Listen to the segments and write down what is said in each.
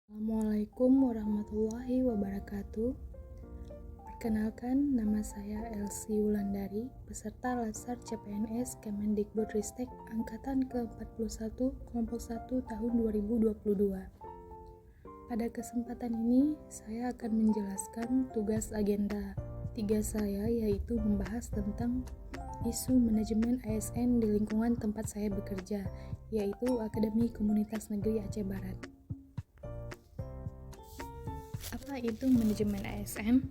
Assalamualaikum warahmatullahi wabarakatuh. Perkenalkan, nama saya Elsie Wulandari, peserta Latsar CPNS Kemendikbudristek Angkatan ke-41 Kelompok 1 tahun 2022. Pada kesempatan ini, saya akan menjelaskan tugas agenda 3 saya, yaitu membahas tentang isu manajemen ASN di lingkungan tempat saya bekerja, yaitu Akademi Komunitas Negeri Aceh Barat. Apa itu manajemen ASN?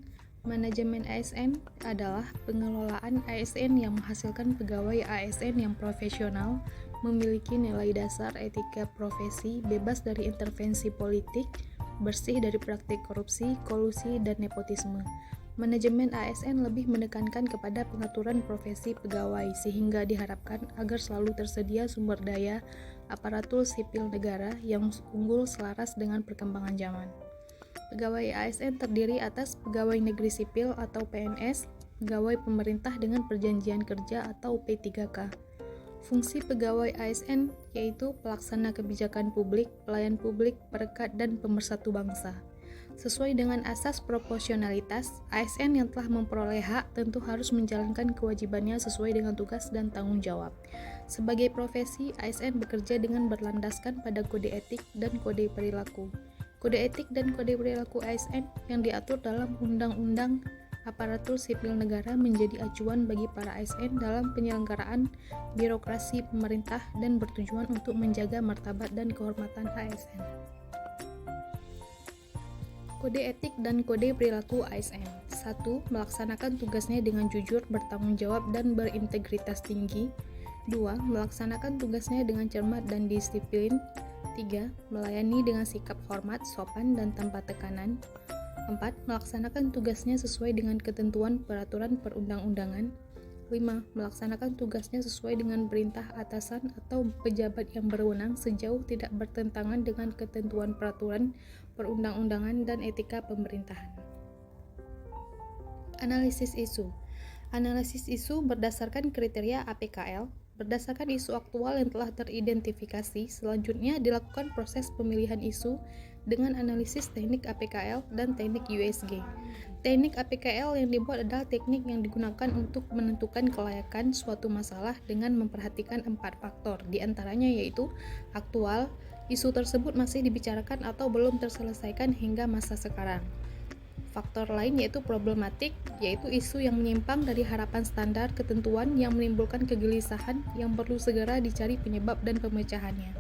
Manajemen ASN adalah pengelolaan ASN yang menghasilkan pegawai ASN yang profesional, memiliki nilai dasar etika profesi, bebas dari intervensi politik, bersih dari praktik korupsi, kolusi, dan nepotisme. Manajemen ASN lebih menekankan kepada pengaturan profesi pegawai sehingga diharapkan agar selalu tersedia sumber daya aparatur sipil negara yang unggul selaras dengan perkembangan zaman. Pegawai ASN terdiri atas pegawai negeri sipil atau PNS, pegawai pemerintah dengan perjanjian kerja atau P3K. Fungsi pegawai ASN yaitu pelaksana kebijakan publik, pelayan publik, perekat, dan pemersatu bangsa. Sesuai dengan asas proporsionalitas, ASN yang telah memperoleh hak tentu harus menjalankan kewajibannya sesuai dengan tugas dan tanggung jawab. Sebagai profesi, ASN bekerja dengan berlandaskan pada kode etik dan kode perilaku. Kode etik dan kode perilaku ASN yang diatur dalam Undang-Undang Aparatur Sipil Negara menjadi acuan bagi para ASN dalam penyelenggaraan birokrasi pemerintah dan bertujuan untuk menjaga martabat dan kehormatan ASN. Kode etik dan kode perilaku ASN. 1. Melaksanakan tugasnya dengan jujur, bertanggung jawab, dan berintegritas tinggi. 2. Melaksanakan tugasnya dengan cermat dan disiplin. 3. Melayani dengan sikap hormat, sopan, dan tanpa tekanan. 4. Melaksanakan tugasnya sesuai dengan ketentuan peraturan perundang-undangan. 5. Melaksanakan tugasnya sesuai dengan perintah atasan atau pejabat yang berwenang sejauh tidak bertentangan dengan ketentuan peraturan perundang-undangan dan etika pemerintahan. Analisis isu. Analisis isu berdasarkan kriteria APKL. Berdasarkan isu aktual yang telah teridentifikasi, selanjutnya dilakukan proses pemilihan isu dengan analisis teknik APKL dan teknik USG. Teknik APKL yang dibuat adalah teknik yang digunakan untuk menentukan kelayakan suatu masalah dengan memperhatikan 4 faktor, diantaranya yaitu aktual, isu tersebut masih dibicarakan atau belum terselesaikan hingga masa sekarang. Faktor lain yaitu problematik, yaitu isu yang menyimpang dari harapan standar ketentuan yang menimbulkan kegelisahan yang perlu segera dicari penyebab dan pemecahannya.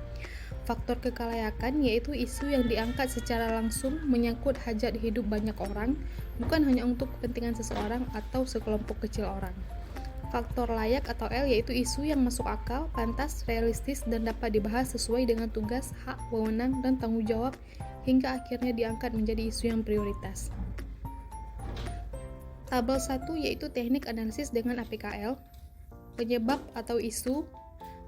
Faktor kekalayakan yaitu isu yang diangkat secara langsung menyangkut hajat hidup banyak orang, bukan hanya untuk kepentingan seseorang atau sekelompok kecil orang. Faktor layak atau L yaitu isu yang masuk akal, pantas, realistis, dan dapat dibahas sesuai dengan tugas, hak, wewenang, dan tanggung jawab hingga akhirnya diangkat menjadi isu yang prioritas. Tabel 1 yaitu teknik analisis dengan APKL. Penyebab atau isu,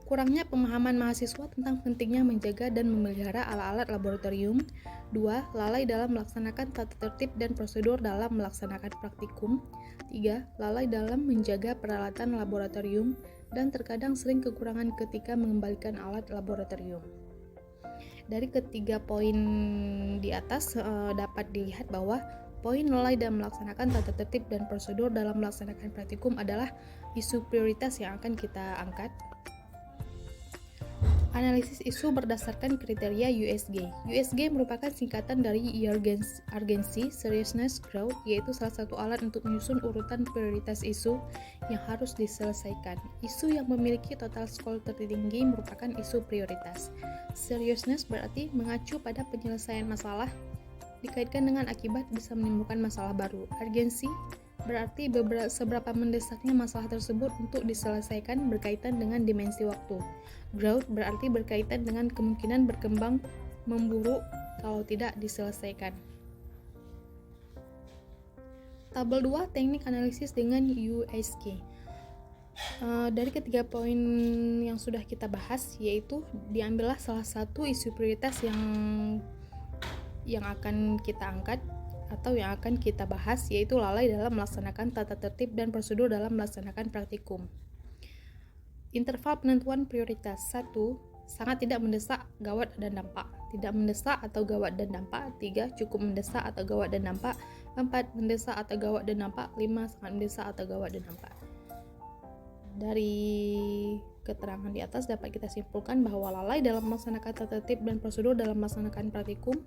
kurangnya pemahaman mahasiswa tentang pentingnya menjaga dan memelihara alat-alat laboratorium. 2. Lalai dalam melaksanakan tata tertib dan prosedur dalam melaksanakan praktikum. 3. Lalai dalam menjaga peralatan laboratorium dan terkadang sering kekurangan ketika mengembalikan alat laboratorium. Dari ketiga poin di atas dapat dilihat bahwa poin lalai dalam melaksanakan tata tertib dan prosedur dalam melaksanakan praktikum adalah isu prioritas yang akan kita angkat. Analisis isu berdasarkan kriteria USG. USG merupakan singkatan dari Urgency, Seriousness, Growth, yaitu salah satu alat untuk menyusun urutan prioritas isu yang harus diselesaikan. Isu yang memiliki total skor tertinggi merupakan isu prioritas. Seriousness berarti mengacu pada penyelesaian masalah, dikaitkan dengan akibat bisa menimbulkan masalah baru. Urgency berarti seberapa mendesaknya masalah tersebut untuk diselesaikan berkaitan dengan dimensi waktu. Growth berarti berkaitan dengan kemungkinan berkembang memburuk kalau tidak diselesaikan. Tabel 2 teknik analisis dengan USG. Dari ketiga poin yang sudah kita bahas, yaitu diambillah salah satu isu prioritas yang akan kita angkat atau yang akan kita bahas, yaitu lalai dalam melaksanakan tata tertib dan prosedur dalam melaksanakan praktikum. Interval penentuan prioritas. 1. Sangat tidak mendesak, gawat, dan dampak. tidak mendesak atau gawat dan dampak. 3. Cukup mendesak atau gawat dan dampak. 4. Mendesak atau gawat dan dampak. 5. Sangat mendesak atau gawat dan dampak. Dari keterangan di atas dapat kita simpulkan bahwa lalai dalam melaksanakan tata tertib dan prosedur dalam melaksanakan praktikum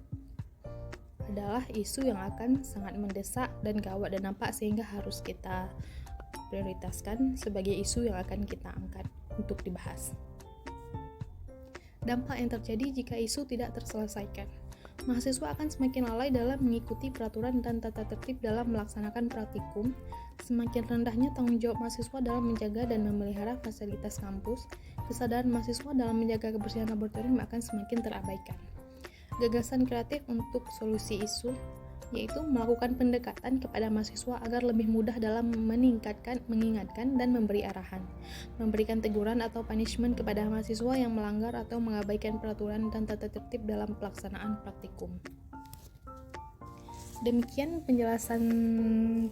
adalah isu yang akan sangat mendesak dan gawat dan nampak, sehingga harus kita prioritaskan sebagai isu yang akan kita angkat untuk dibahas. Dampak yang terjadi jika isu tidak terselesaikan. Mahasiswa akan semakin lalai dalam mengikuti peraturan dan tata tertib dalam melaksanakan praktikum. Semakin rendahnya tanggung jawab mahasiswa dalam menjaga dan memelihara fasilitas kampus, kesadaran mahasiswa dalam menjaga kebersihan laboratorium akan semakin terabaikan. Gagasan kreatif untuk solusi isu yaitu melakukan pendekatan kepada mahasiswa agar lebih mudah dalam mengingatkan dan memberi arahan, memberikan teguran atau punishment kepada mahasiswa yang melanggar atau mengabaikan peraturan dan tata tertib dalam pelaksanaan praktikum. Demikian penjelasan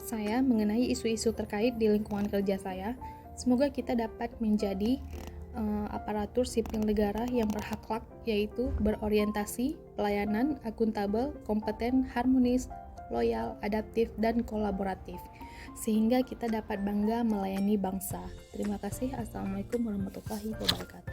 saya mengenai isu-isu terkait di lingkungan kerja saya. Semoga kita dapat menjadi aparatur sipil negara yang berakhlak, yaitu berorientasi, pelayanan, akuntabel, kompeten, harmonis, loyal, adaptif, dan kolaboratif, sehingga kita dapat bangga melayani bangsa. Terima kasih. Assalamualaikum warahmatullahi wabarakatuh.